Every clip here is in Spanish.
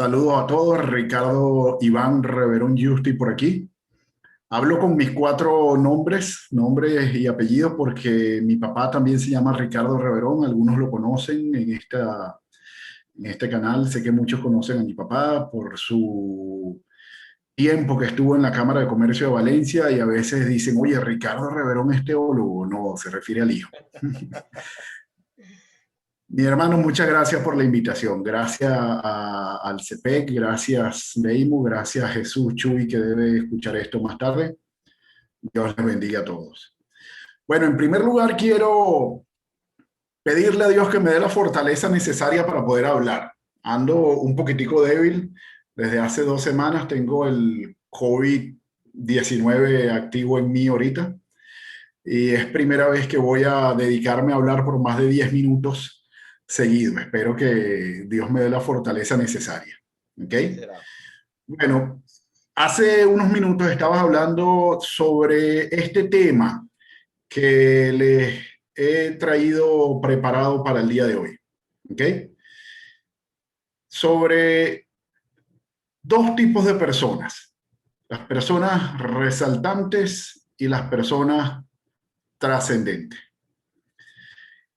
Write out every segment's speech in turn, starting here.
Saludos a todos, Ricardo Iván Reverón Justi por aquí. Hablo con mis cuatro nombres y apellidos, porque mi papá también se llama Ricardo Reverón. Algunos lo conocen en este canal. Sé que muchos conocen a mi papá por su tiempo que estuvo en la Cámara de Comercio de Valencia, y a veces dicen, oye, Ricardo Reverón es teólogo. No, se refiere al hijo. Mi hermano, muchas gracias por la invitación. Gracias al CEPEC, gracias Neimu, gracias Jesús Chuy, que debe escuchar esto más tarde. Dios les bendiga a todos. Bueno, en primer lugar quiero pedirle a Dios que me dé la fortaleza necesaria para poder hablar. Ando un poquitico débil. Desde hace 2 semanas tengo el COVID-19 activo en mí ahorita. Y es primera vez que voy a dedicarme a hablar por más de 10 minutos seguidos. Espero que Dios me dé la fortaleza necesaria. ¿Ok? Así será. Bueno, hace unos minutos estabas hablando sobre este tema que les he traído preparado para el día de hoy. ¿Ok? Sobre dos tipos de personas: las personas resaltantes y las personas trascendentes.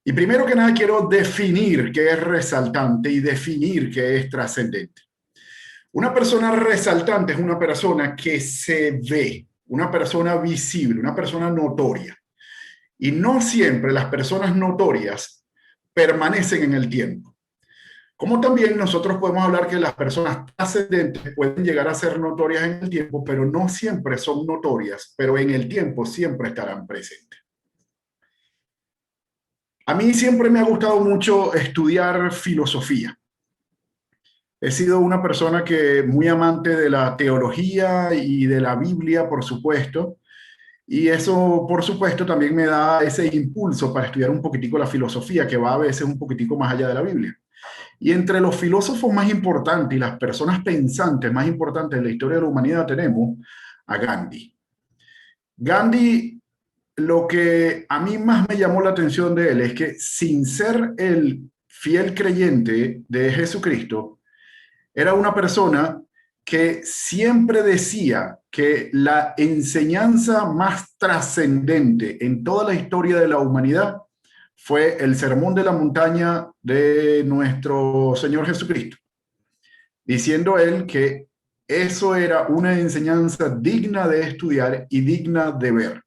Y primero que nada quiero definir qué es resaltante y definir qué es trascendente. Una persona resaltante es una persona que se ve, una persona visible, una persona notoria. Y no siempre las personas notorias permanecen en el tiempo. Como también nosotros podemos hablar que las personas trascendentes pueden llegar a ser notorias en el tiempo, pero no siempre son notorias, pero en el tiempo siempre estarán presentes. A mí siempre me ha gustado mucho estudiar filosofía. He sido una persona que muy amante de la teología y de la Biblia, por supuesto, y eso, por supuesto, también me da ese impulso para estudiar un poquitico la filosofía, que va a veces un poquitico más allá de la Biblia. Y entre los filósofos más importantes y las personas pensantes más importantes de la historia de la humanidad tenemos a Gandhi. Gandhi, lo que a mí más me llamó la atención de él es que, sin ser el fiel creyente de Jesucristo, era una persona que siempre decía que la enseñanza más trascendente en toda la historia de la humanidad fue el Sermón de la Montaña de nuestro Señor Jesucristo, diciendo él que eso era una enseñanza digna de estudiar y digna de ver.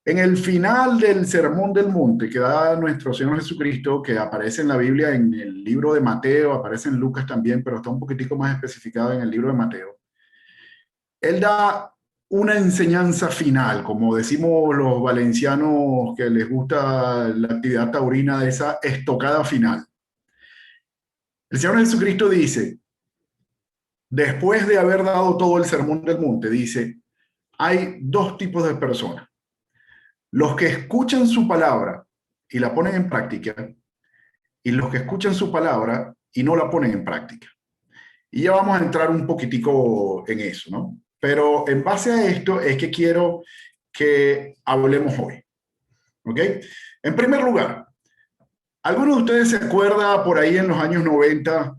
En el final del Sermón del Monte que da nuestro Señor Jesucristo, que aparece en la Biblia en el libro de Mateo, aparece en Lucas también, pero está un poquitico más especificado en el libro de Mateo, él da una enseñanza final, como decimos los valencianos que les gusta la actividad taurina, esa estocada final. El Señor Jesucristo dice, después de haber dado todo el Sermón del Monte, dice, hay dos tipos de personas: los que escuchan su palabra y la ponen en práctica, y los que escuchan su palabra y no la ponen en práctica. Y ya vamos a entrar un poquitico en eso, ¿no? Pero en base a esto es que quiero que hablemos hoy, ¿ok? En primer lugar, ¿alguno de ustedes se acuerda por ahí en los años 90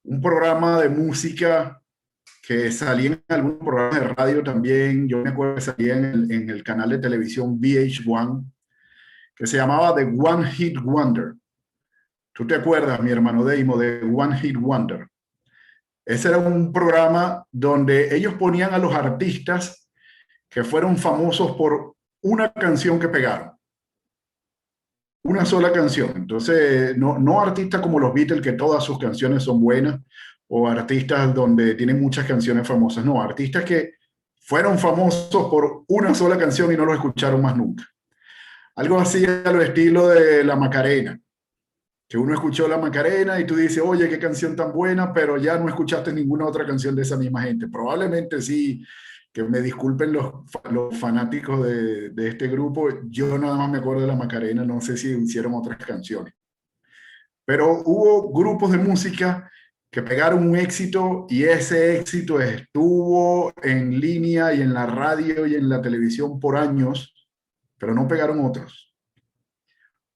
un programa de música que salía en algún programa de radio también? Yo me acuerdo que salía en el canal de televisión VH1, que se llamaba The One Hit Wonder. ¿Tú te acuerdas, mi hermano Deimo, de One Hit Wonder? Ese era un programa donde ellos ponían a los artistas que fueron famosos por una canción que pegaron, una sola canción. Entonces, no artistas como los Beatles, que todas sus canciones son buenas, o artistas donde tienen muchas canciones famosas. No, artistas que fueron famosos por una sola canción y no los escucharon más nunca. Algo así a lo estilo de La Macarena, que uno escuchó La Macarena y tú dices, oye, qué canción tan buena, pero ya no escuchaste ninguna otra canción de esa misma gente. Probablemente sí, que me disculpen los fanáticos de este grupo, yo nada más me acuerdo de La Macarena, no sé si hicieron otras canciones. Pero hubo grupos de música que pegaron un éxito, y ese éxito estuvo en línea y en la radio y en la televisión por años, pero no pegaron otros.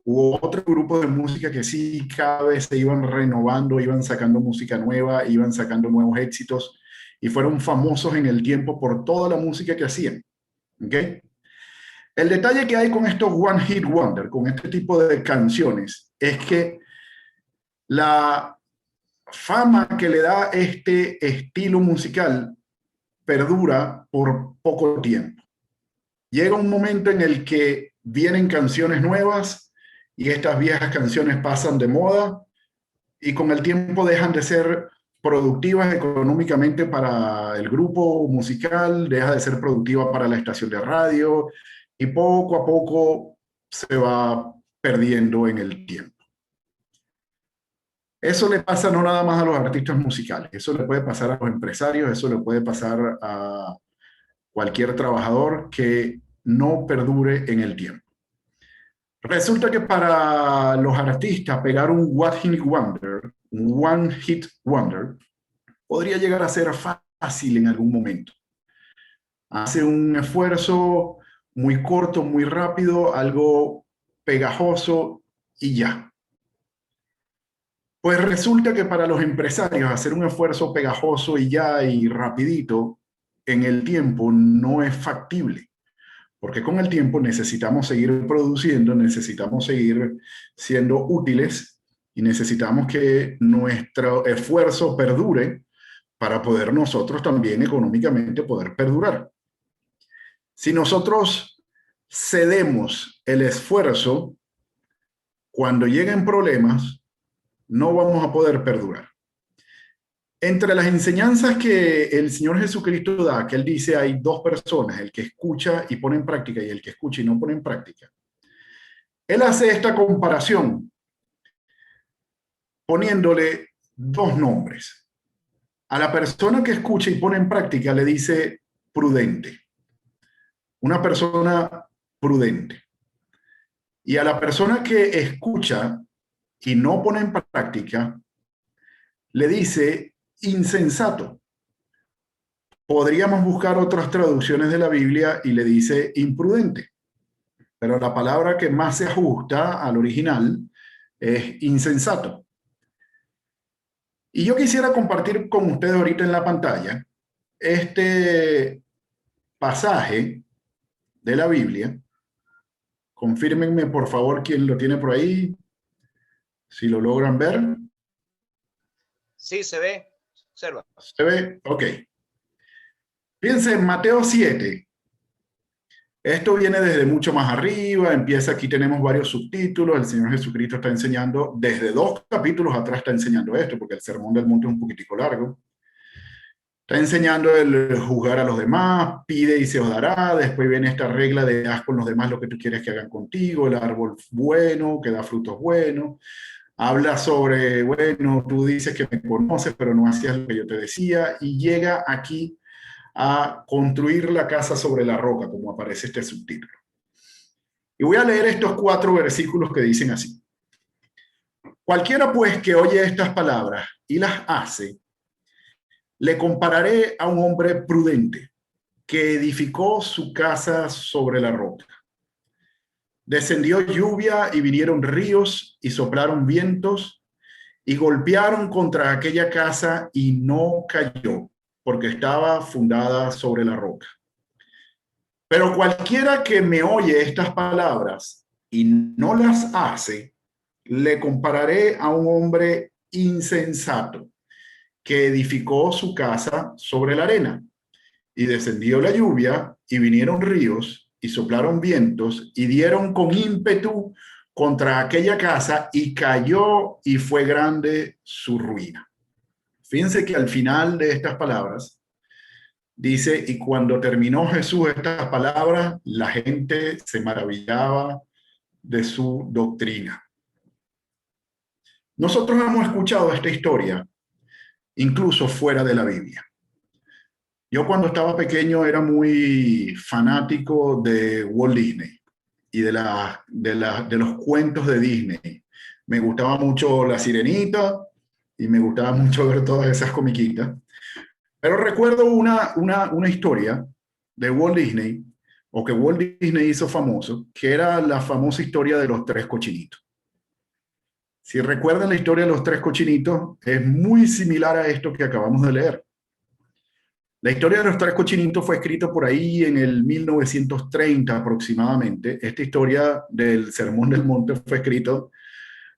Hubo otro grupo de música que sí, cada vez se iban renovando, iban sacando música nueva, iban sacando nuevos éxitos y fueron famosos en el tiempo por toda la música que hacían. ¿Ok? El detalle que hay con estos One Hit Wonder, con este tipo de canciones, es que la fama que le da este estilo musical perdura por poco tiempo. Llega un momento en el que vienen canciones nuevas y estas viejas canciones pasan de moda y con el tiempo dejan de ser productivas económicamente para el grupo musical, deja de ser productiva para la estación de radio y poco a poco se va perdiendo en el tiempo. Eso le pasa no nada más a los artistas musicales, eso le puede pasar a los empresarios, eso le puede pasar a cualquier trabajador que no perdure en el tiempo. Resulta que para los artistas pegar un One Hit Wonder, podría llegar a ser fácil en algún momento. Hace un esfuerzo muy corto, muy rápido, algo pegajoso y ya. Pues resulta que para los empresarios hacer un esfuerzo pegajoso y ya y rapidito en el tiempo no es factible, porque con el tiempo necesitamos seguir produciendo, necesitamos seguir siendo útiles y necesitamos que nuestro esfuerzo perdure para poder nosotros también económicamente poder perdurar. Si nosotros cedemos el esfuerzo, cuando lleguen problemas, no vamos a poder perdurar. Entre las enseñanzas que el Señor Jesucristo da, que Él dice hay dos personas, el que escucha y pone en práctica y el que escucha y no pone en práctica. Él hace esta comparación poniéndole dos nombres. A la persona que escucha y pone en práctica le dice prudente. Una persona prudente. Y a la persona que escucha y no pone en práctica le dice insensato. Podríamos buscar otras traducciones de la Biblia y le dice imprudente, pero la palabra que más se ajusta al original es insensato. Y yo quisiera compartir con ustedes ahorita en la pantalla este pasaje de la Biblia. Confírmenme por favor quién lo tiene por ahí, si lo logran ver. Sí, se ve. Observa. ¿Se ve? Ok. Fíjense, en Mateo 7, esto viene desde mucho más arriba, empieza aquí, tenemos varios subtítulos, el Señor Jesucristo está enseñando, desde 2 capítulos atrás está enseñando esto, porque el Sermón del Monte es un poquitico largo. Está enseñando el juzgar a los demás, pide y se os dará, después viene esta regla de haz con los demás lo que tú quieres que hagan contigo, el árbol bueno, que da frutos buenos. Habla sobre, bueno, tú dices que me conoces, pero no hacías lo que yo te decía, y llega aquí a construir la casa sobre la roca, como aparece este subtítulo. Y voy a leer estos 4 versículos que dicen así. Cualquiera pues que oye estas palabras y las hace, le compararé a un hombre prudente que edificó su casa sobre la roca. Descendió lluvia y vinieron ríos y soplaron vientos y golpearon contra aquella casa y no cayó, porque estaba fundada sobre la roca. Pero cualquiera que me oye estas palabras y no las hace, le compararé a un hombre insensato que edificó su casa sobre la arena. Y descendió la lluvia y vinieron ríos y soplaron vientos y dieron con ímpetu contra aquella casa y cayó y fue grande su ruina. Fíjense que al final de estas palabras dice, y cuando terminó Jesús estas palabras, la gente se maravillaba de su doctrina. Nosotros hemos escuchado esta historia, incluso fuera de la Biblia. Yo cuando estaba pequeño era muy fanático de Walt Disney y de los cuentos de Disney. Me gustaba mucho La Sirenita y me gustaba mucho ver todas esas comiquitas. Pero recuerdo una historia de Walt Disney o que Walt Disney hizo famoso, que era la famosa historia de los tres cochinitos. Si recuerdan la historia de los tres cochinitos, es muy similar a esto que acabamos de leer. La historia de los tres cochinitos fue escrita por ahí en el 1930 aproximadamente. Esta historia del Sermón del Monte fue escrito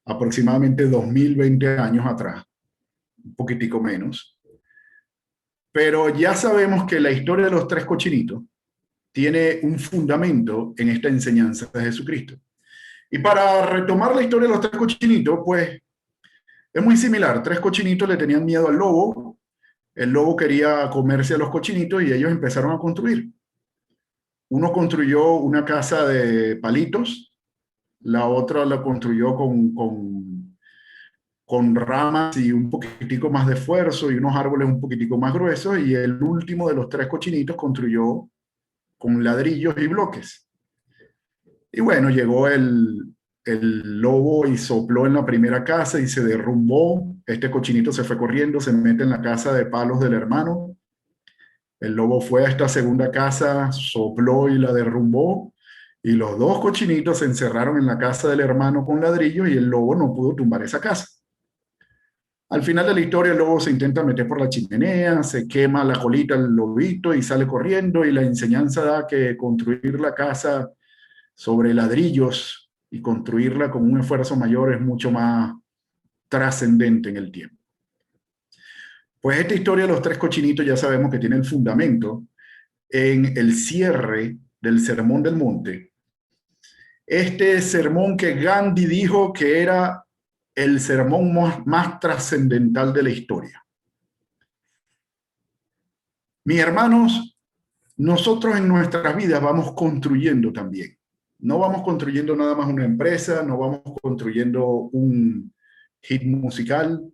aproximadamente 2020 años atrás, un poquitico menos. Pero ya sabemos que la historia de los tres cochinitos tiene un fundamento en esta enseñanza de Jesucristo. Y para retomar la historia de los tres cochinitos, pues es muy similar. Tres cochinitos le tenían miedo al lobo. El lobo quería comerse a los cochinitos y ellos empezaron a construir. Uno construyó una casa de palitos, la otra la construyó con ramas y un poquitico más de esfuerzo y unos árboles un poquitico más gruesos, y el último de los tres cochinitos construyó con ladrillos y bloques. Y bueno, llegó el lobo y sopló en la primera casa y se derrumbó. Este cochinito se fue corriendo, se mete en la casa de palos del hermano. El lobo fue a esta segunda casa, sopló y la derrumbó. Y los dos cochinitos se encerraron en la casa del hermano con ladrillos y el lobo no pudo tumbar esa casa. Al final de la historia, el lobo se intenta meter por la chimenea, se quema la colita del lobito y sale corriendo, y la enseñanza da que construir la casa sobre ladrillos y construirla con un esfuerzo mayor es mucho más trascendente en el tiempo. Pues esta historia de los tres cochinitos ya sabemos que tiene el fundamento en el cierre del Sermón del Monte. Este sermón que Gandhi dijo que era el sermón más trascendental de la historia. Mis hermanos, nosotros en nuestras vidas vamos construyendo también. No vamos construyendo nada más una empresa, no vamos construyendo un hit musical,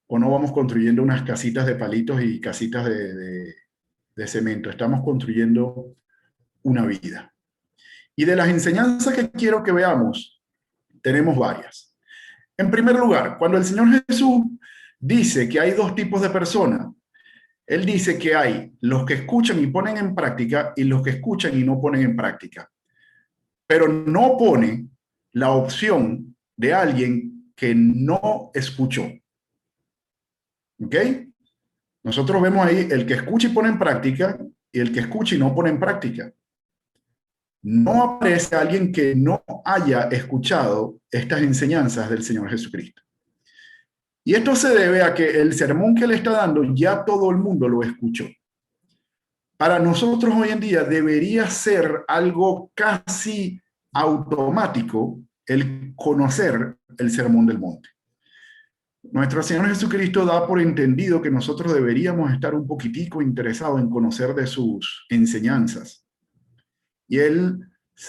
o no vamos construyendo unas casitas de palitos y casitas de cemento. Estamos construyendo una vida. Y de las enseñanzas que quiero que veamos, tenemos varias. En primer lugar, cuando el Señor Jesús dice que hay dos tipos de personas, Él dice que hay los que escuchan y ponen en práctica y los que escuchan y no ponen en práctica. Pero no pone la opción de alguien que no escuchó. ¿Ok? Nosotros vemos ahí el que escucha y pone en práctica y el que escucha y no pone en práctica. No aparece alguien que no haya escuchado estas enseñanzas del Señor Jesucristo. Y esto se debe a que el sermón que le está dando ya todo el mundo lo escuchó. Para nosotros hoy en día debería ser algo casi automático el conocer el Sermón del Monte. Nuestro Señor Jesucristo da por entendido que nosotros deberíamos estar un poquitico interesados en conocer de sus enseñanzas. Y Él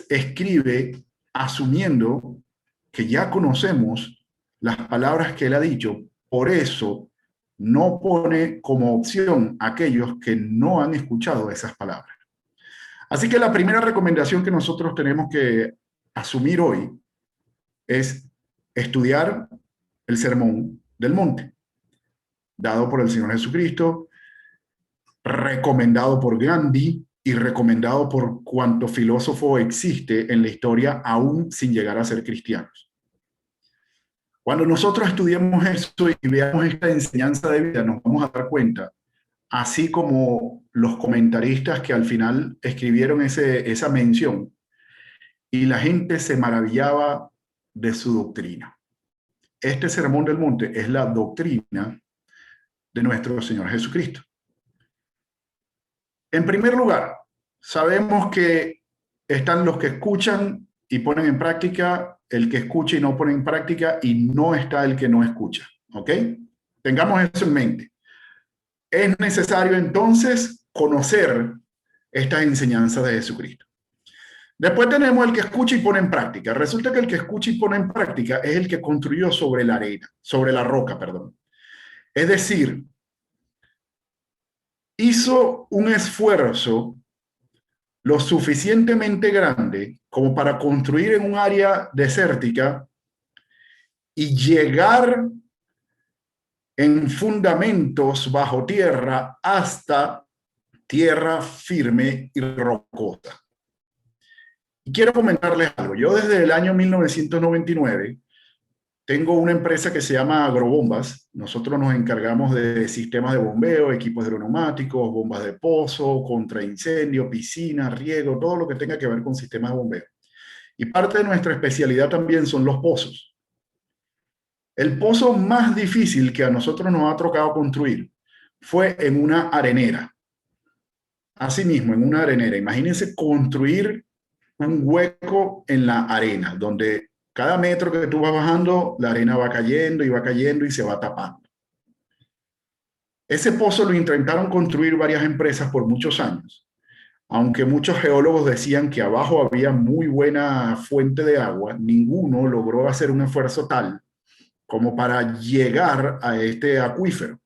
escribe asumiendo que ya conocemos las palabras que Él ha dicho. Por eso no pone como opción a aquellos que no han escuchado esas palabras. Así que la primera recomendación que nosotros tenemos que asumir hoy es estudiar el Sermón del Monte, dado por el Señor Jesucristo, recomendado por Gandhi y recomendado por cuanto filósofo existe en la historia, aún sin llegar a ser cristianos. Cuando nosotros estudiemos esto y veamos esta enseñanza de vida, nos vamos a dar cuenta, así como los comentaristas que al final escribieron esa mención, y la gente se maravillaba de su doctrina. Este Sermón del Monte es la doctrina de nuestro Señor Jesucristo. En primer lugar, sabemos que están los que escuchan y ponen en práctica, el que escucha y no pone en práctica, y no está el que no escucha. ¿Ok? Tengamos eso en mente. Es necesario entonces conocer estas enseñanzas de Jesucristo. Después tenemos el que escucha y pone en práctica. Resulta que el que escucha y pone en práctica es el que construyó sobre la arena, sobre la roca, perdón. Es decir, hizo un esfuerzo lo suficientemente grande como para construir en un área desértica y llegar en fundamentos bajo tierra hasta tierra firme y rocosa. Y quiero comentarles algo. Yo desde el año 1999 tengo una empresa que se llama Agrobombas. Nosotros nos encargamos de sistemas de bombeo, equipos hidroneumáticos, bombas de pozo, contra incendio, piscina, riego, todo lo que tenga que ver con sistemas de bombeo. Y parte de nuestra especialidad también son los pozos. El pozo más difícil que a nosotros nos ha tocado construir fue en una arenera. Asimismo, en una arenera. Imagínense construir un hueco en la arena, donde cada metro que tú vas bajando, la arena va cayendo y va cayendo y se va tapando. Ese pozo lo intentaron construir varias empresas por muchos años, aunque muchos geólogos decían que abajo había muy buena fuente de agua, ninguno logró hacer un esfuerzo tal como para llegar a este acuífero.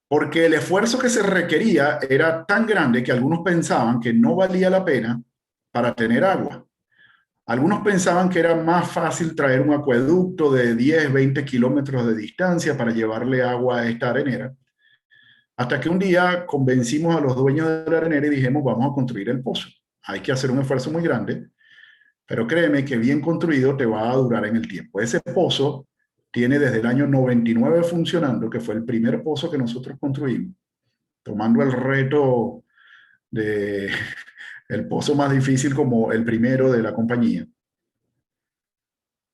Porque el esfuerzo que se requería era tan grande que algunos pensaban que no valía la pena para tener agua. Algunos pensaban que era más fácil traer un acueducto de 10, 20 kilómetros de distancia para llevarle agua a esta arenera. Hasta que un día convencimos a los dueños de la arenera y dijimos, vamos a construir el pozo. Hay que hacer un esfuerzo muy grande, pero créeme que bien construido te va a durar en el tiempo. Ese pozo tiene desde el año 99 funcionando, que fue el primer pozo que nosotros construimos, tomando el reto de el pozo más difícil como el primero de la compañía.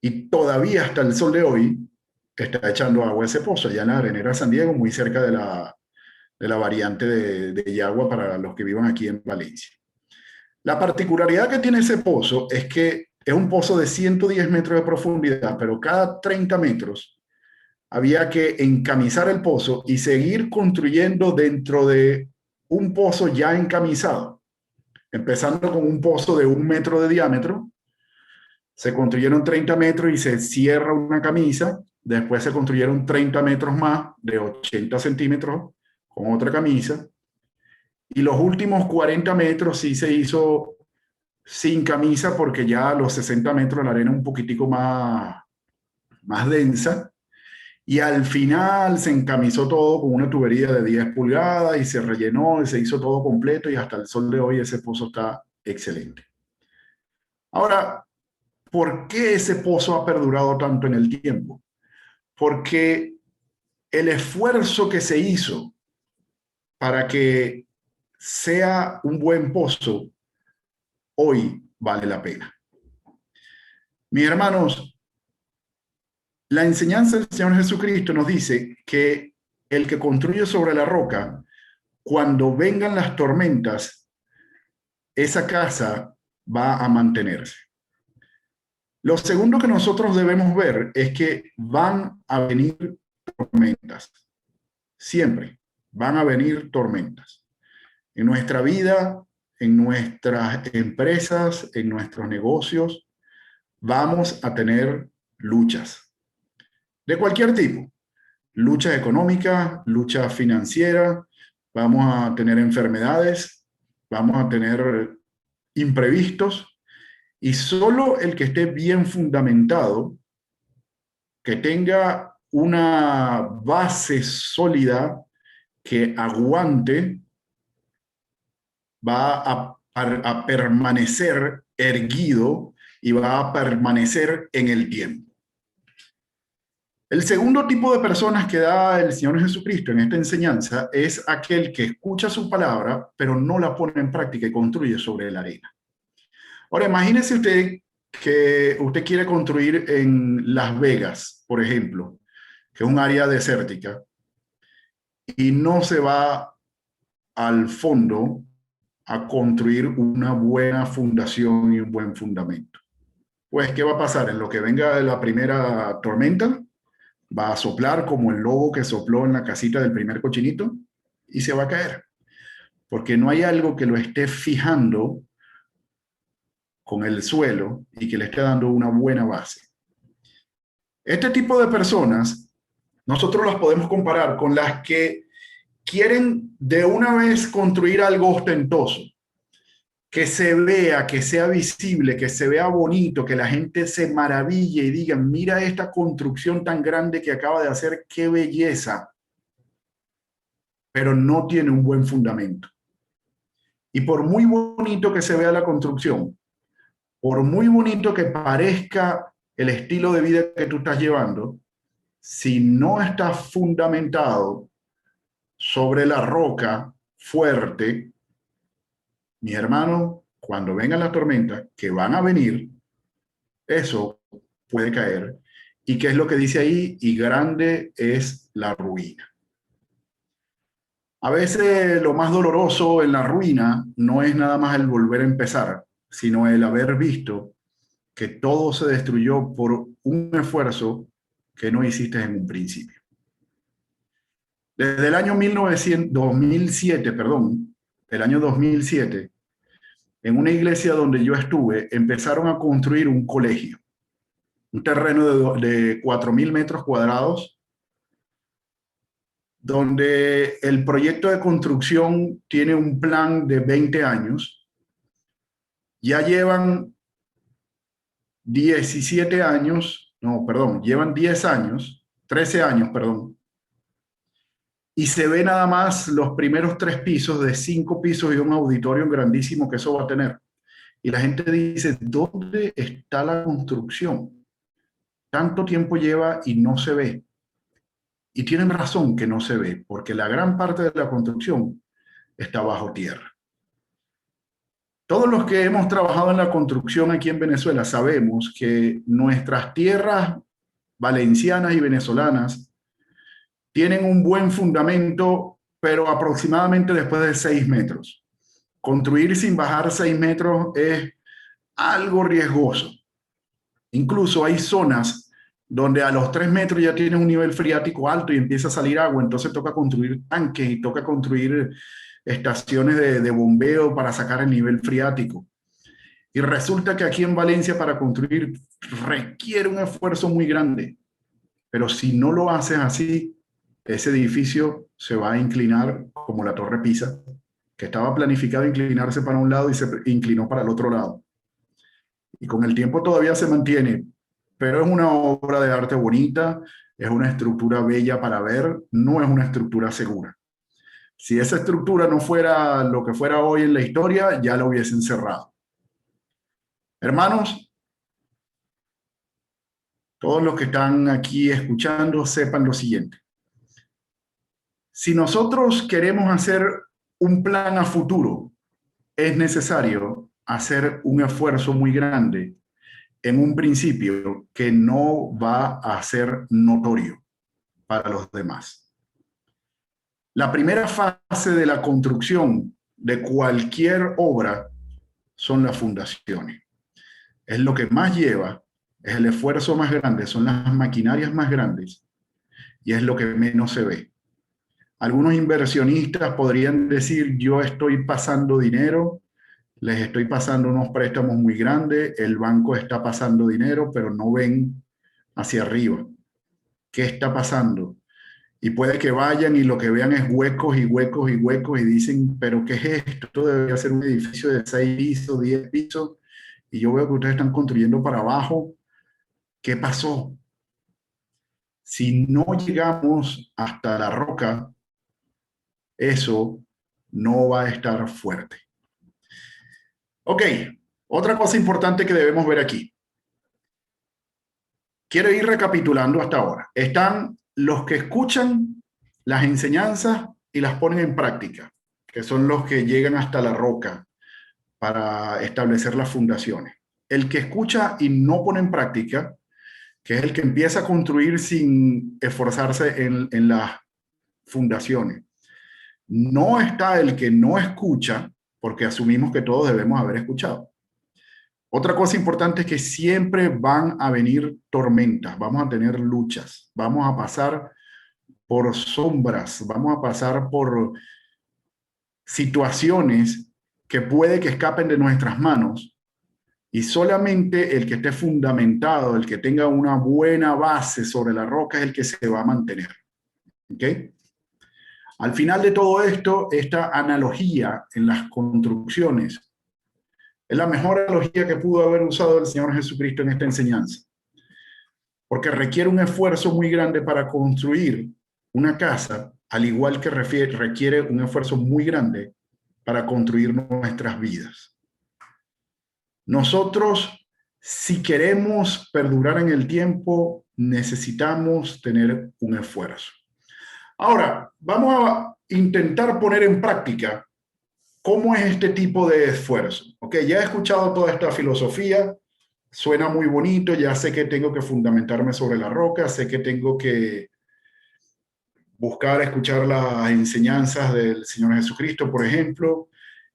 Y todavía hasta el sol de hoy está echando agua a ese pozo, allá en la arenera San Diego, muy cerca de la variante de Yagua para los que vivan aquí en Valencia. La particularidad que tiene ese pozo es que es un pozo de 110 metros de profundidad, pero cada 30 metros había que encamisar el pozo y seguir construyendo dentro de un pozo ya encamisado, empezando con un pozo de 1 metro de diámetro. Se construyeron 30 metros y se cierra una camisa. Después se construyeron 30 metros más de 80 centímetros con otra camisa. Y los últimos 40 metros sí se hizo sin camisa porque ya a los 60 metros la arena un poquitico más densa. Y al final se encamisó todo con una tubería de 10 pulgadas y se rellenó y se hizo todo completo y hasta el sol de hoy ese pozo está excelente. Ahora, ¿por qué ese pozo ha perdurado tanto en el tiempo? Porque el esfuerzo que se hizo para que sea un buen pozo hoy vale la pena. Mis hermanos, la enseñanza del Señor Jesucristo nos dice que el que construye sobre la roca, cuando vengan las tormentas, esa casa va a mantenerse. Lo segundo que nosotros debemos ver es que van a venir tormentas. Siempre van a venir tormentas. En nuestra vida, en nuestras empresas, en nuestros negocios, vamos a tener luchas de cualquier tipo. Lucha económica, lucha financiera, vamos a tener enfermedades, vamos a tener imprevistos. Y solo el que esté bien fundamentado, que tenga una base sólida que aguante, va a permanecer erguido y va a permanecer en el tiempo. El segundo tipo de personas que da el Señor Jesucristo en esta enseñanza es aquel que escucha su palabra, pero no la pone en práctica y construye sobre la arena. Ahora, imagínese usted que usted quiere construir en Las Vegas, por ejemplo, que es un área desértica, y no se va al fondo a construir una buena fundación y un buen fundamento. Pues, ¿qué va a pasar? En lo que venga la primera tormenta, va a soplar como el lobo que sopló en la casita del primer cochinito y se va a caer, porque no hay algo que lo esté fijando con el suelo y que le esté dando una buena base. Este tipo de personas, nosotros las podemos comparar con las que quieren de una vez construir algo ostentoso, que se vea, que sea visible, que se vea bonito, que la gente se maraville y diga, mira esta construcción tan grande que acaba de hacer, qué belleza, pero no tiene un buen fundamento. Y por muy bonito que se vea la construcción, por muy bonito que parezca el estilo de vida que tú estás llevando, si no está fundamentado sobre la roca fuerte, mi hermano, cuando vengan las tormentas, que van a venir, eso puede caer. ¿Y qué es lo que dice ahí? Y grande es la ruina. A veces lo más doloroso en la ruina no es nada más el volver a empezar, sino el haber visto que todo se destruyó por un esfuerzo que no hiciste en un principio. Desde el año 2007, el año 2007, en una iglesia donde yo estuve, empezaron a construir un colegio, un terreno de 4.000 metros cuadrados, donde el proyecto de construcción tiene un plan de 20 años. Ya llevan 17 años, no, perdón, llevan 10 años, 13 años, perdón, y se ve nada más los primeros 3 pisos de 5 pisos y un auditorio grandísimo que eso va a tener. Y la gente dice, ¿dónde está la construcción? Tanto tiempo lleva y no se ve. Y tienen razón que no se ve, porque la gran parte de la construcción está bajo tierra. Todos los que hemos trabajado en la construcción aquí en Venezuela sabemos que nuestras tierras valencianas y venezolanas tienen un buen fundamento, pero aproximadamente después de 6 metros. Construir sin bajar 6 metros es algo riesgoso. Incluso hay zonas donde a los 3 metros ya tienes un nivel freático alto y empieza a salir agua, entonces toca construir tanques y toca construir estaciones de bombeo para sacar el nivel freático. Y resulta que aquí en Valencia para construir requiere un esfuerzo muy grande, pero si no lo haces así, ese edificio se va a inclinar como la Torre Pisa, que estaba planificado inclinarse para un lado y se inclinó para el otro lado. Y con el tiempo todavía se mantiene, pero es una obra de arte bonita, es una estructura bella para ver, no es una estructura segura. Si esa estructura no fuera lo que fuera hoy en la historia, ya la hubiesen cerrado. Hermanos, todos los que están aquí escuchando sepan lo siguiente. Si nosotros queremos hacer un plan a futuro, es necesario hacer un esfuerzo muy grande en un principio que no va a ser notorio para los demás. La primera fase de la construcción de cualquier obra son las fundaciones. Es lo que más lleva, es el esfuerzo más grande, son las maquinarias más grandes y es lo que menos se ve. Algunos inversionistas podrían decir, yo estoy pasando dinero, les estoy pasando unos préstamos muy grandes, el banco está pasando dinero, pero no ven hacia arriba. ¿Qué está pasando? Y puede que vayan y lo que vean es huecos y huecos y huecos y dicen, pero ¿qué es esto? Esto debería ser un edificio de 6 pisos, 10 pisos, y yo veo que ustedes están construyendo para abajo. ¿Qué pasó? Si no llegamos hasta la roca, eso no va a estar fuerte. Ok, otra cosa importante que debemos ver aquí. Quiero ir recapitulando hasta ahora. Están los que escuchan las enseñanzas y las ponen en práctica, que son los que llegan hasta la roca para establecer las fundaciones. El que escucha y no pone en práctica, que es el que empieza a construir sin esforzarse en las fundaciones. No está el que no escucha, porque asumimos que todos debemos haber escuchado. Otra cosa importante es que siempre van a venir tormentas, vamos a tener luchas, vamos a pasar por sombras, vamos a pasar por situaciones que puede que escapen de nuestras manos y solamente el que esté fundamentado, el que tenga una buena base sobre la roca es el que se va a mantener. ¿Ok? Al final de todo esto, esta analogía en las construcciones es la mejor analogía que pudo haber usado el Señor Jesucristo en esta enseñanza. Porque requiere un esfuerzo muy grande para construir una casa, al igual que requiere un esfuerzo muy grande para construir nuestras vidas. Nosotros, si queremos perdurar en el tiempo, necesitamos tener un esfuerzo. Ahora, vamos a intentar poner en práctica cómo es este tipo de esfuerzo. Ok, ya he escuchado toda esta filosofía, suena muy bonito, ya sé que tengo que fundamentarme sobre la roca, sé que tengo que buscar escuchar las enseñanzas del Señor Jesucristo, por ejemplo,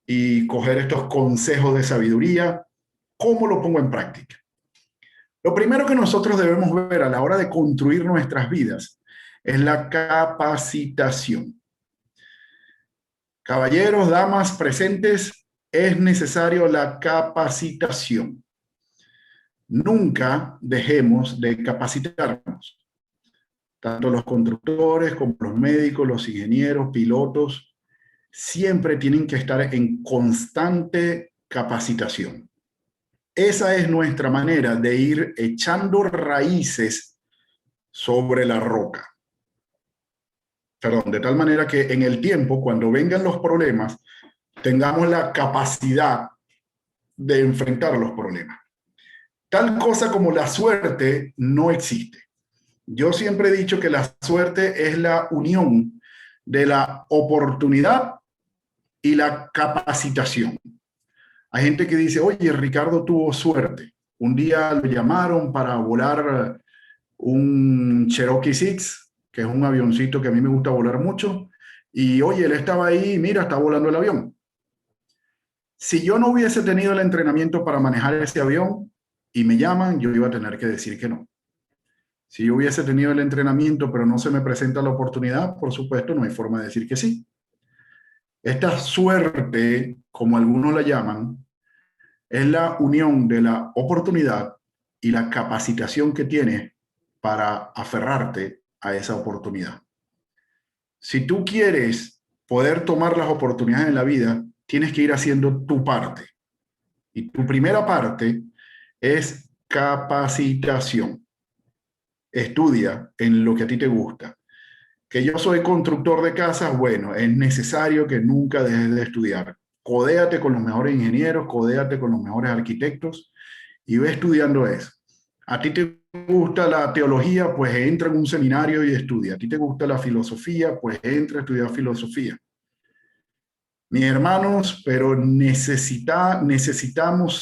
y coger estos consejos de sabiduría. ¿Cómo lo pongo en práctica? Lo primero que nosotros debemos ver a la hora de construir nuestras vidas es la capacitación. Caballeros, damas presentes, es necesario la capacitación. Nunca dejemos de capacitarnos. Tanto los constructores como los médicos, los ingenieros, pilotos, siempre tienen que estar en constante capacitación. Esa es nuestra manera de ir echando raíces sobre la roca. Perdón, de tal manera que en el tiempo, cuando vengan los problemas, tengamos la capacidad de enfrentar los problemas. Tal cosa como la suerte no existe. Yo siempre he dicho que la suerte es la unión de la oportunidad y la capacitación. Hay gente que dice, oye, Ricardo tuvo suerte. Un día lo llamaron para volar un Cherokee 6, que es un avioncito que a mí me gusta volar mucho. Y oye, él estaba ahí, mira, está volando el avión. Si yo no hubiese tenido el entrenamiento para manejar ese avión y me llaman, yo iba a tener que decir que no. Si yo hubiese tenido el entrenamiento, pero no se me presenta la oportunidad, por supuesto, no hay forma de decir que sí. Esta suerte, como algunos la llaman, es la unión de la oportunidad y la capacitación que tienes para aferrarte a esa oportunidad. Si tú quieres poder tomar las oportunidades en la vida, tienes que ir haciendo tu parte. Y tu primera parte es capacitación. Estudia en lo que a ti te gusta. Que yo soy constructor de casas, bueno, es necesario que nunca dejes de estudiar. Codéate con los mejores ingenieros, codéate con los mejores arquitectos y ve estudiando eso. A ti te gusta la teología, pues entra en un seminario y estudia. A ti te gusta la filosofía, pues entra a estudiar filosofía. Mis hermanos, pero necesitamos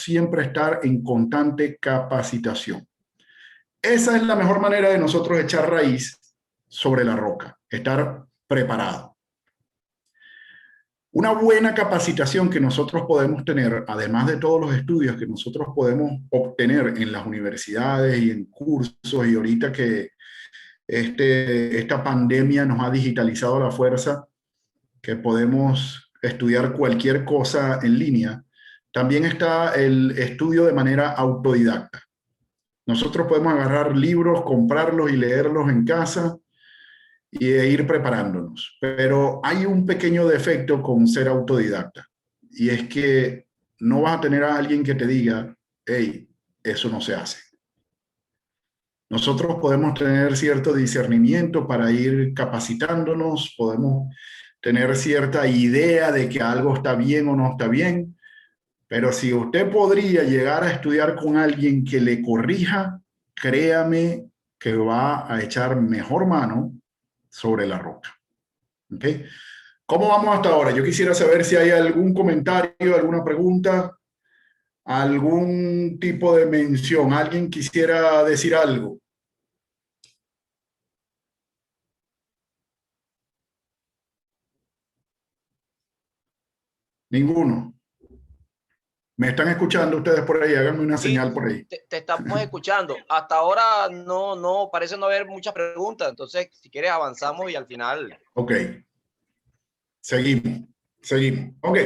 siempre estar en constante capacitación. Esa es la mejor manera de nosotros echar raíz sobre la roca, estar preparado. Una buena capacitación que nosotros podemos tener, además de todos los estudios que nosotros podemos obtener en las universidades y en cursos, y ahorita que esta pandemia nos ha digitalizado a la fuerza, que podemos estudiar cualquier cosa en línea, también está el estudio de manera autodidacta. Nosotros podemos agarrar libros, comprarlos y leerlos en casa y ir preparándonos. Pero hay un pequeño defecto con ser autodidacta, y es que no vas a tener a alguien que te diga, hey, eso no se hace. Nosotros podemos tener cierto discernimiento para ir capacitándonos, podemos tener cierta idea de que algo está bien o no está bien, pero si usted podría llegar a estudiar con alguien que le corrija, créame que va a echar mejor mano sobre la roca. ¿Ok? ¿Cómo vamos hasta ahora? Yo quisiera saber si hay algún comentario, alguna pregunta, algún tipo de mención. ¿Alguien quisiera decir algo? Ninguno. ¿Me están escuchando ustedes por ahí? Háganme una Sí, señal por ahí. te estamos escuchando. Hasta ahora no, parece no haber muchas preguntas. Entonces, si quieres, avanzamos y al final. Ok. Seguimos. Seguimos. Ok.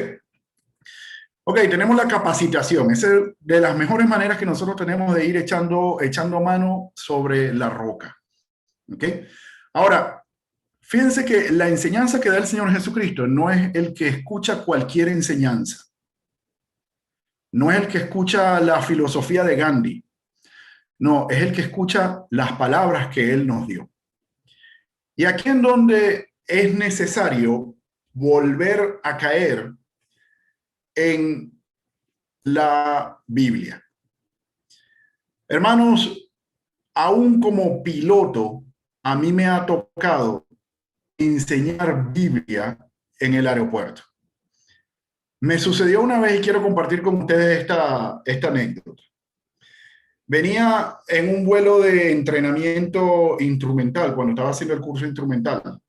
Ok, tenemos la capacitación. Esa es de las mejores maneras que nosotros tenemos de ir echando mano sobre la roca. Ok. Ahora, fíjense que la enseñanza que da el Señor Jesucristo no es el que escucha cualquier enseñanza. No es el que escucha la filosofía de Gandhi. No, es el que escucha las palabras que Él nos dio. Y aquí en donde es necesario volver a caer en la Biblia. Hermanos, aún como piloto, a mí me ha tocado enseñar Biblia en el aeropuerto. Me sucedió una vez y quiero compartir con ustedes esta anécdota. Venía en un vuelo de entrenamiento instrumental, cuando estaba haciendo el curso instrumental,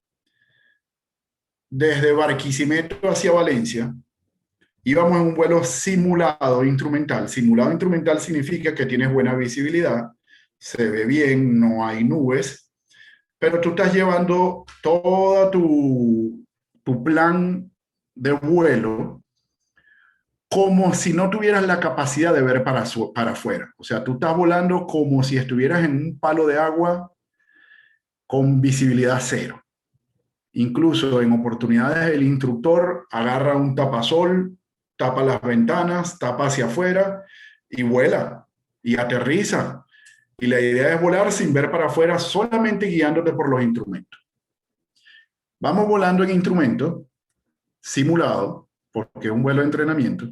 desde Barquisimeto hacia Valencia. Íbamos en un vuelo simulado instrumental. Simulado instrumental significa que tienes buena visibilidad, se ve bien, no hay nubes, pero tú estás llevando todo tu plan de vuelo como si no tuvieras la capacidad de ver para afuera. O sea, tú estás volando como si estuvieras en un palo de agua con visibilidad cero. Incluso en oportunidades el instructor agarra un tapasol, tapa las ventanas, tapa hacia afuera y vuela y aterriza. Y la idea es volar sin ver para afuera, solamente guiándote por los instrumentos. Vamos volando en instrumento simulado, porque es un vuelo de entrenamiento.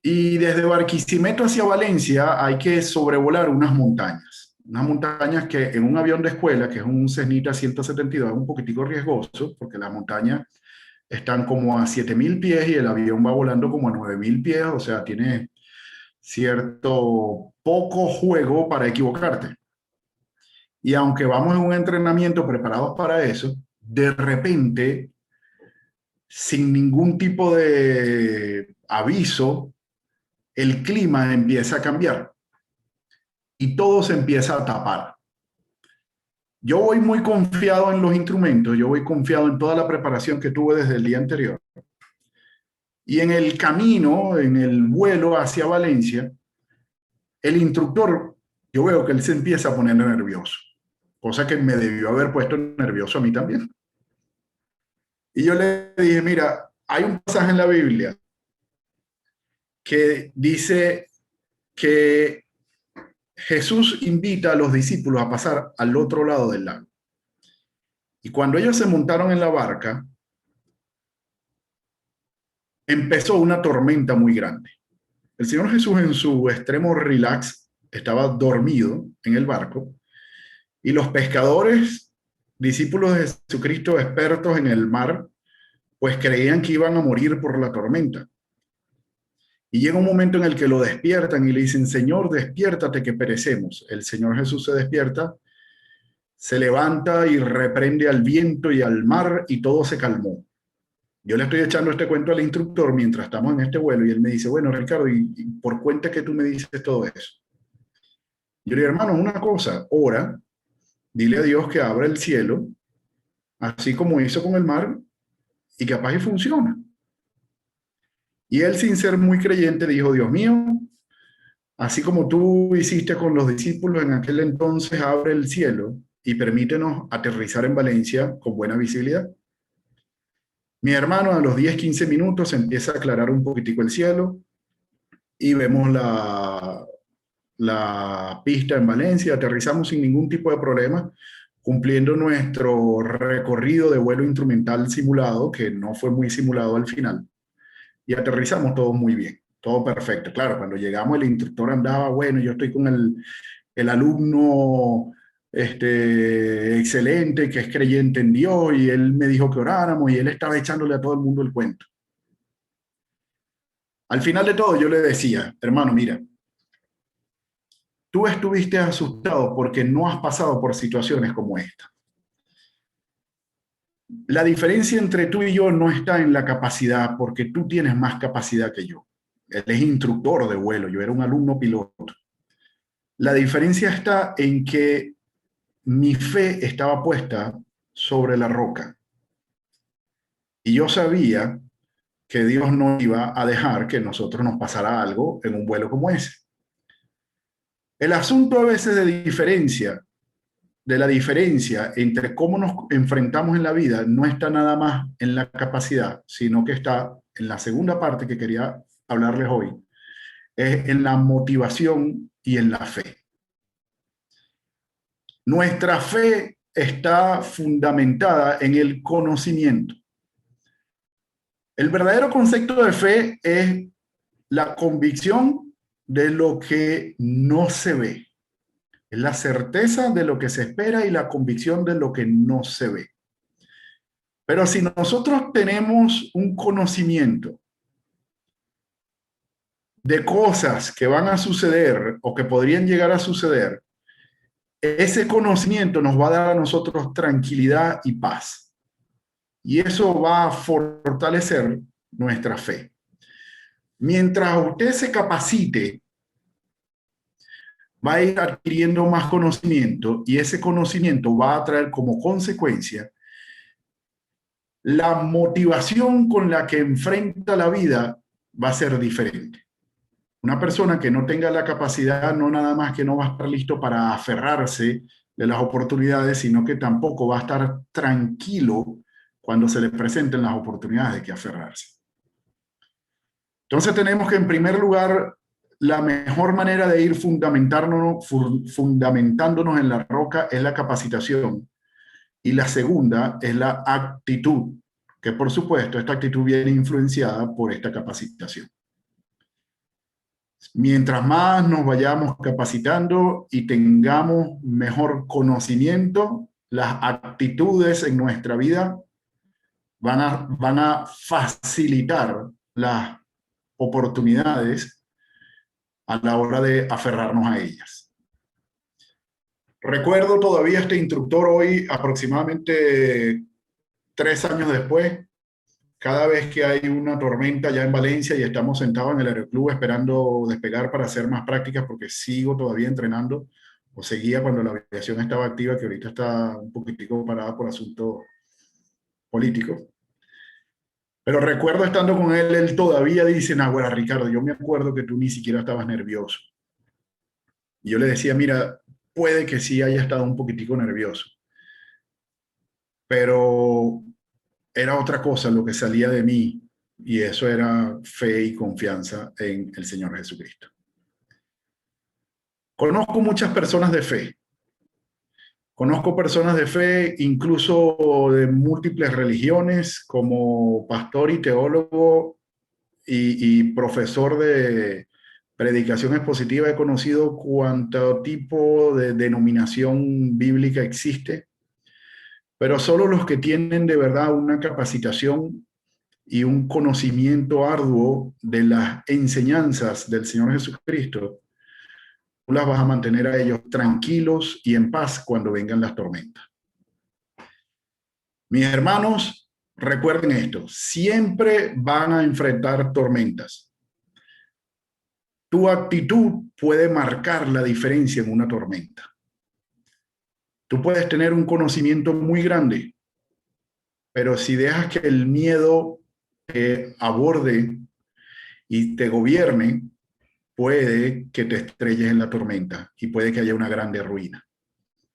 Y desde Barquisimeto hacia Valencia hay que sobrevolar unas montañas. Unas montañas que en un avión de escuela, que es un Cessnita 172, es un poquitico riesgoso, porque las montañas están como a 7.000 pies y el avión va volando como a 9.000 pies, o sea, tiene cierto poco juego para equivocarte. Y aunque vamos en un entrenamiento preparados para eso, de repente, sin ningún tipo de aviso, el clima empieza a cambiar y todo se empieza a tapar. Yo voy muy confiado en los instrumentos, yo voy confiado en toda la preparación que tuve desde el día anterior. Y en el camino, en el vuelo hacia Valencia, el instructor, yo veo que él se empieza a poner nervioso, cosa que me debió haber puesto nervioso a mí también. Y yo le dije, mira, hay un pasaje en la Biblia que dice que Jesús invita a los discípulos a pasar al otro lado del lago. Y cuando ellos se montaron en la barca, empezó una tormenta muy grande. El Señor Jesús en su extremo relax estaba dormido en el barco y los pescadores, discípulos de Jesucristo expertos en el mar, pues creían que iban a morir por la tormenta. Y llega un momento en el que lo despiertan y le dicen, Señor, despiértate que perecemos. El Señor Jesús se despierta, se levanta y reprende al viento y al mar y todo se calmó. Yo le estoy echando este cuento al instructor mientras estamos en este vuelo y él me dice, bueno, Ricardo, ¿y por cuenta que tú me dices todo eso? Yo le digo, hermano, una cosa, ora, dile a Dios que abra el cielo, así como hizo con el mar, y capaz y funciona. Y él, sin ser muy creyente, dijo, Dios mío, así como tú hiciste con los discípulos en aquel entonces, abre el cielo y permítenos aterrizar en Valencia con buena visibilidad. Mi hermano, a los 10, 15 minutos empieza a aclarar un poquitico el cielo y vemos la pista en Valencia, aterrizamos sin ningún tipo de problema, cumpliendo nuestro recorrido de vuelo instrumental simulado, que no fue muy simulado al final, y aterrizamos todo muy bien, todo perfecto. Claro, cuando llegamos el instructor andaba, bueno, yo estoy con el alumno excelente, que es creyente en Dios, y él me dijo que oráramos, y él estaba echándole a todo el mundo el cuento. Al final de todo yo le decía, hermano, mira, tú estuviste asustado porque no has pasado por situaciones como esta. La diferencia entre tú y yo no está en la capacidad, porque tú tienes más capacidad que yo. Él es instructor de vuelo, yo era un alumno piloto. La diferencia está en que mi fe estaba puesta sobre la roca. Y yo sabía que Dios no iba a dejar que nosotros nos pasara algo en un vuelo como ese. El asunto a veces de la diferencia entre cómo nos enfrentamos en la vida no está nada más en la capacidad, sino que está en la segunda parte que quería hablarles hoy, es en la motivación y en la fe. Nuestra fe está fundamentada en el conocimiento. El verdadero concepto de fe es la convicción de lo que no se ve. Es la certeza de lo que se espera y la convicción de lo que no se ve. Pero si nosotros tenemos un conocimiento de cosas que van a suceder o que podrían llegar a suceder, ese conocimiento nos va a dar a nosotros tranquilidad y paz. Y eso va a fortalecer nuestra fe. Mientras usted se capacite, va a ir adquiriendo más conocimiento y ese conocimiento va a traer como consecuencia la motivación con la que enfrenta la vida va a ser diferente. Una persona que no tenga la capacidad, no nada más que no va a estar listo para aferrarse de las oportunidades, sino que tampoco va a estar tranquilo cuando se le presenten las oportunidades de que aferrarse. Entonces tenemos que, en primer lugar, la mejor manera de ir fundamentándonos en la roca es la capacitación. Y la segunda es la actitud, que por supuesto esta actitud viene influenciada por esta capacitación. Mientras más nos vayamos capacitando y tengamos mejor conocimiento, las actitudes en nuestra vida van a facilitar las oportunidades a la hora de aferrarnos a ellas. Recuerdo todavía este instructor hoy, aproximadamente 3 años después, cada vez que hay una tormenta ya en Valencia y estamos sentados en el aeroclub esperando despegar para hacer más prácticas, porque sigo todavía entrenando, o seguía cuando la aviación estaba activa, que ahorita está un poquitico parada por asuntos políticos. Pero recuerdo estando con él, él todavía dice: "Naguará, Ricardo, yo me acuerdo que tú ni siquiera estabas nervioso". Y yo le decía: "Mira, puede que sí haya estado un poquitico nervioso, pero era otra cosa lo que salía de mí, y eso era fe y confianza en el Señor Jesucristo". Conozco muchas personas de fe. Conozco personas de fe, incluso de múltiples religiones, como pastor y teólogo y profesor de predicación expositiva. He conocido cuánto tipo de denominación bíblica existe, pero solo los que tienen de verdad una capacitación y un conocimiento arduo de las enseñanzas del Señor Jesucristo, tú las vas a mantener a ellos tranquilos y en paz cuando vengan las tormentas. Mis hermanos, recuerden esto: siempre van a enfrentar tormentas. Tu actitud puede marcar la diferencia en una tormenta. Tú puedes tener un conocimiento muy grande, pero si dejas que el miedo te aborde y te gobierne, puede que te estrelles en la tormenta y puede que haya una grande ruina.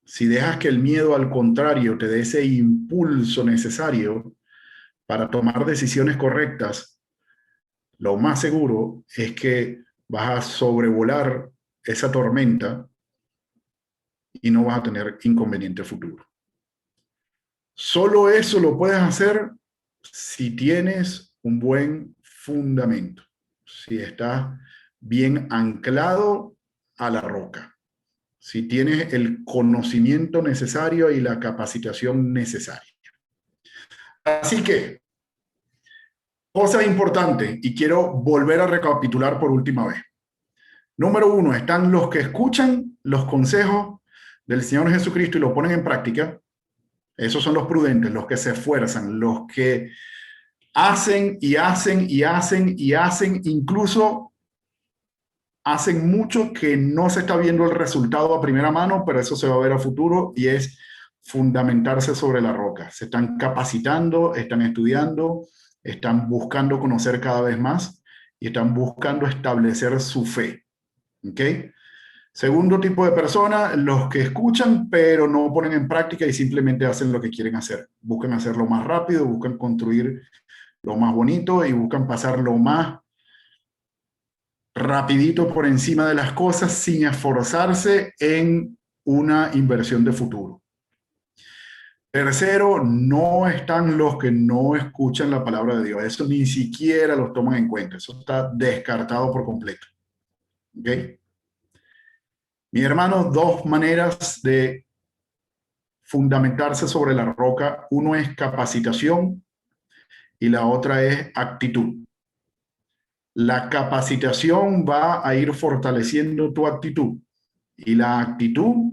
Si dejas que el miedo, al contrario, te dé ese impulso necesario para tomar decisiones correctas, lo más seguro es que vas a sobrevolar esa tormenta y no vas a tener inconveniente futuro. Solo eso lo puedes hacer si tienes un buen fundamento, si estás bien anclado a la roca, si tienes el conocimiento necesario y la capacitación necesaria. Así que, cosas importantes, y quiero volver a recapitular por última vez. Número 1, están los que escuchan los consejos del Señor Jesucristo y lo ponen en práctica. Esos son los prudentes, los que se esfuerzan, los que hacen y hacen y hacen y hacen, incluso hacen mucho que no se está viendo el resultado a primera mano, pero eso se va a ver a futuro, y es fundamentarse sobre la roca. Se están capacitando, están estudiando, están buscando conocer cada vez más y están buscando establecer su fe. ¿Ok? Segundo tipo de personas, los que escuchan pero no ponen en práctica y simplemente hacen lo que quieren hacer. Buscan hacerlo más rápido, buscan construir lo más bonito y buscan pasar lo más rapidito por encima de las cosas sin esforzarse en una inversión de futuro. Tercero, no están los que no escuchan la palabra de Dios. Eso ni siquiera los toman en cuenta. Eso está descartado por completo. ¿Ok? Mi hermano, dos maneras de fundamentarse sobre la roca. Uno es capacitación y la otra es actitud. La capacitación va a ir fortaleciendo tu actitud y la actitud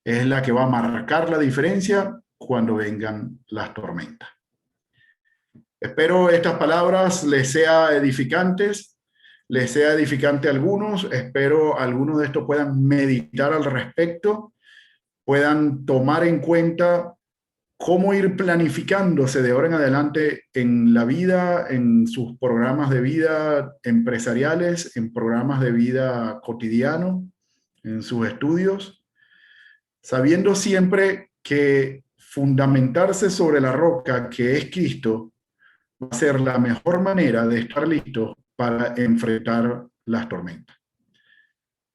es la que va a marcar la diferencia cuando vengan las tormentas. Espero estas palabras les sea edificantes, les sea edificante a algunos. Espero algunos de estos puedan meditar al respecto, puedan tomar en cuenta cómo ir planificándose de ahora en adelante en la vida, en sus programas de vida empresariales, en programas de vida cotidiano, en sus estudios, sabiendo siempre que fundamentarse sobre la roca que es Cristo va a ser la mejor manera de estar listos para enfrentar las tormentas.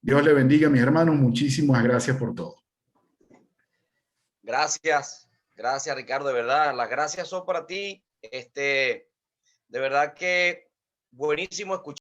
Dios le bendiga, mis hermanos. Muchísimas gracias por todo. Gracias, gracias Ricardo, de verdad, las gracias son para ti. De verdad que buenísimo escuchar.